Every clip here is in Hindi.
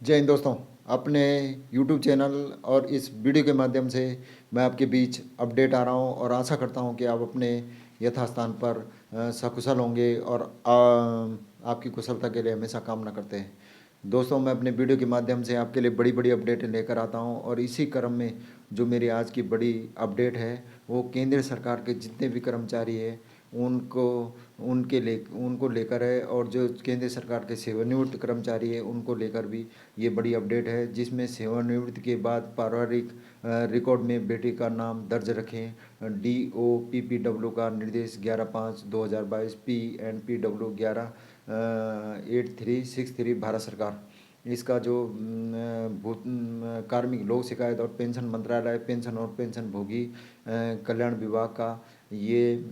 जय हिंद दोस्तों। अपने YouTube चैनल और इस वीडियो के माध्यम से मैं आपके बीच अपडेट आ रहा हूं और आशा करता हूं कि आप अपने यथास्थान पर सकुशल होंगे और आपकी कुशलता के लिए हमेशा कामना करते हैं। दोस्तों, मैं अपने वीडियो के माध्यम से आपके लिए बड़ी बड़ी अपडेटें लेकर आता हूं और इसी क्रम में जो मेरी आज की बड़ी अपडेट है वो केंद्र सरकार के जितने भी कर्मचारी हैं उनको उनको लेकर है, और जो केंद्र सरकार के सेवानिवृत्त कर्मचारी है उनको लेकर भी ये बड़ी अपडेट है, जिसमें सेवानिवृत्ति के बाद पारिवारिक रिकॉर्ड में बेटे का नाम दर्ज रखें। DOPPW का निर्देश 11/5/2022 PNPW 8363 भारत सरकार। इसका जो कार्मिक लोक शिकायत और पेंशन मंत्रालय पेंशन और पेंशनभोगी कल्याण विभाग का ये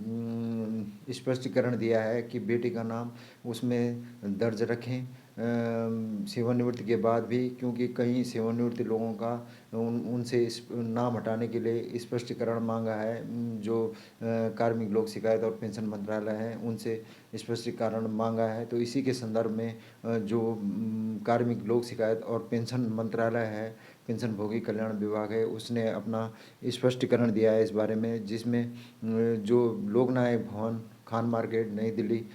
स्पष्टीकरण दिया है कि बेटी का नाम उसमें दर्ज रखें सेवानिवृत्ति के बाद भी, क्योंकि कई सेवानिवृत्ति लोगों का उनसे इस नाम हटाने के लिए स्पष्टीकरण मांगा है। जो कार्मिक लोक शिकायत और पेंशन मंत्रालय है उनसे स्पष्टीकरण मांगा है। तो इसी के संदर्भ में जो कार्मिक लोक शिकायत और पेंशन मंत्रालय है, पेंशन भोगी कल्याण विभाग है, उसने अपना स्पष्टीकरण दिया है इस बारे में, जिसमें जो लोकनायक भवन खान मार्केट नई दिल्ली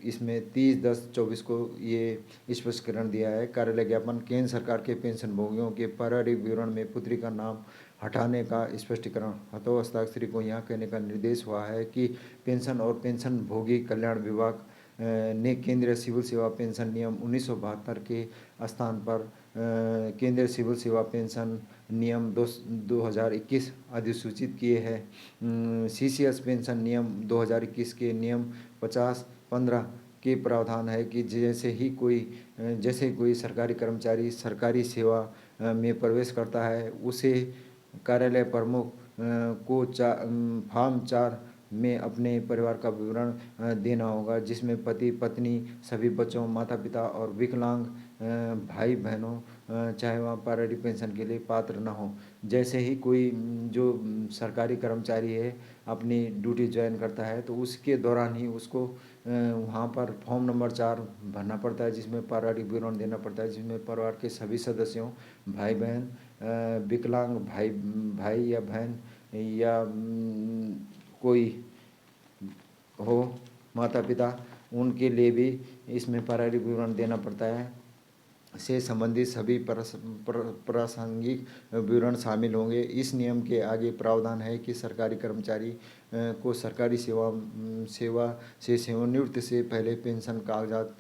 इसमें 30/10/24 को ये स्पष्टीकरण दिया है। कार्यालय ज्ञापन केंद्र सरकार के पेंशन भोगियों के पारिवारिक विवरण में पुत्री का नाम हटाने का स्पष्टीकरण। हतो हस्ताक्षरी को यहाँ कहने का निर्देश हुआ है कि पेंशन और पेंशन भोगी कल्याण विभाग ने केंद्रीय सिविल सेवा पेंशन नियम 1972 के स्थान पर केंद्रीय सिविल सेवा पेंशन नियम 2021 अधिसूचित किए हैं। CCS पेंशन नियम 2021 के नियम 50-15 के प्रावधान है कि जैसे कोई सरकारी कर्मचारी सरकारी सेवा में प्रवेश करता है, उसे कार्यालय प्रमुख को फॉर्म 4 में अपने परिवार का विवरण देना होगा, जिसमें पति पत्नी सभी बच्चों माता पिता और विकलांग भाई बहनों चाहे वह पारिवारिक पेंशन के लिए पात्र न हो। जैसे ही कोई जो सरकारी कर्मचारी है अपनी ड्यूटी ज्वाइन करता है तो उसके दौरान ही उसको वहाँ पर फॉर्म नंबर 4 भरना पड़ता है, जिसमें पारिवारिक विवरण देना पड़ता है, जिसमें परिवार के सभी सदस्यों भाई बहन विकलांग भाई या बहन या कोई हो माता पिता, उनके लिए भी इसमें पारिवारिक विवरण देना पड़ता है से संबंधित सभी प्रासंगिक विवरण शामिल होंगे। इस नियम के आगे प्रावधान है कि सरकारी कर्मचारी को सरकारी सेवा से सेवानिवृत्ति से पहले पेंशन कागजात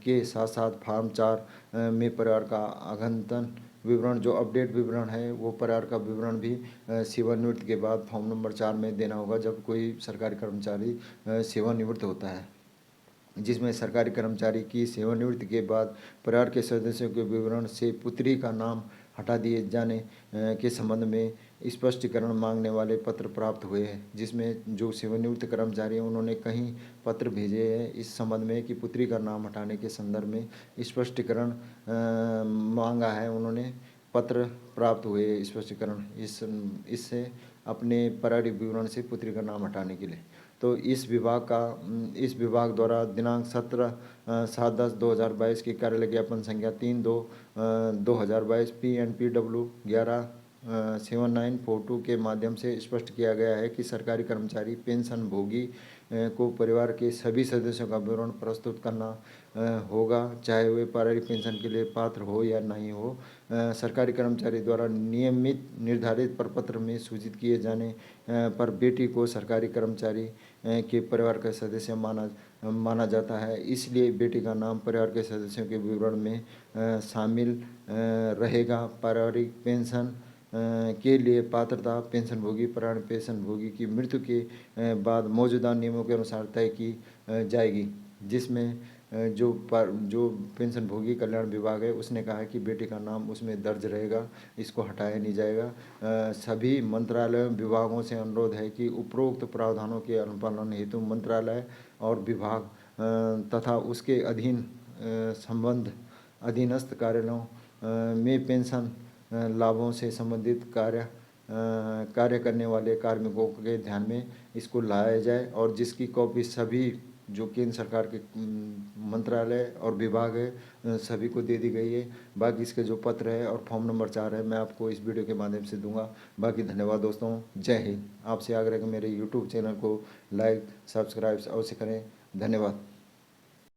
के साथ साथ फॉर्म 4 में परिवार का अद्यतन विवरण जो अपडेट विवरण है वो परिवार का विवरण भी सेवानिवृत्ति के बाद फॉर्म नंबर 4 में देना होगा जब कोई सरकारी कर्मचारी सेवानिवृत्त होता है, जिसमें सरकारी कर्मचारी की सेवानिवृत्ति के बाद परिवार के सदस्यों के विवरण से पुत्री का नाम हटा दिए जाने के संबंध में स्पष्टीकरण मांगने वाले पत्र प्राप्त हुए हैं। जिसमें जो सेवानिवृत्त कर्मचारी हैं उन्होंने कहीं पत्र भेजे हैं इस संबंध में कि पुत्री का नाम हटाने के संदर्भ में स्पष्टीकरण मांगा है। उन्होंने पत्र प्राप्त हुए स्पष्टीकरण इससे अपने पारिवारिक विवरण से पुत्री का नाम हटाने के लिए। तो इस विभाग द्वारा दिनांक 17/7/10/2022 की कार्यालय ज्ञापन संख्या 3/2/2022 PNPW 117942 के माध्यम से स्पष्ट किया गया है कि सरकारी कर्मचारी पेंशन भोगी को परिवार के सभी सदस्यों का विवरण प्रस्तुत करना होगा, चाहे वे पारिवारिक पेंशन के लिए पात्र हो या नहीं हो। सरकारी कर्मचारी द्वारा नियमित निर्धारित प्रपत्र में सूचित किए जाने पर बेटी को सरकारी कर्मचारी के परिवार का सदस्य माना जाता है। इसलिए बेटी का नाम परिवार के सदस्यों के विवरण में शामिल रहेगा। पारिवारिक पेंशन के लिए पात्रता पेंशनभोगी पारिवारिक पेंशनभोगी की मृत्यु के बाद मौजूदा नियमों के अनुसार तय की जाएगी, जिसमें जो पेंशनभोगी कल्याण विभाग है उसने कहा है कि बेटी का नाम उसमें दर्ज रहेगा, इसको हटाया नहीं जाएगा। सभी मंत्रालयों विभागों से अनुरोध है कि उपरोक्त प्रावधानों के अनुपालन हेतु मंत्रालय और विभाग तथा उसके अधीन संबंध अधीनस्थ कार्यालयों में पेंशन लाभों से संबंधित कार्य करने वाले कार्मिकों के ध्यान में इसको लाया जाए, और जिसकी कॉपी सभी जो केंद्र सरकार के मंत्रालय और विभाग है सभी को दे दी गई है। बाकी इसके जो पत्र है और फॉर्म नंबर 4 है मैं आपको इस वीडियो के माध्यम से दूंगा। बाकी धन्यवाद दोस्तों, जय हिंद। आपसे आग्रह है कि मेरे यूट्यूब चैनल को लाइक सब्सक्राइब अवश्य करें। धन्यवाद।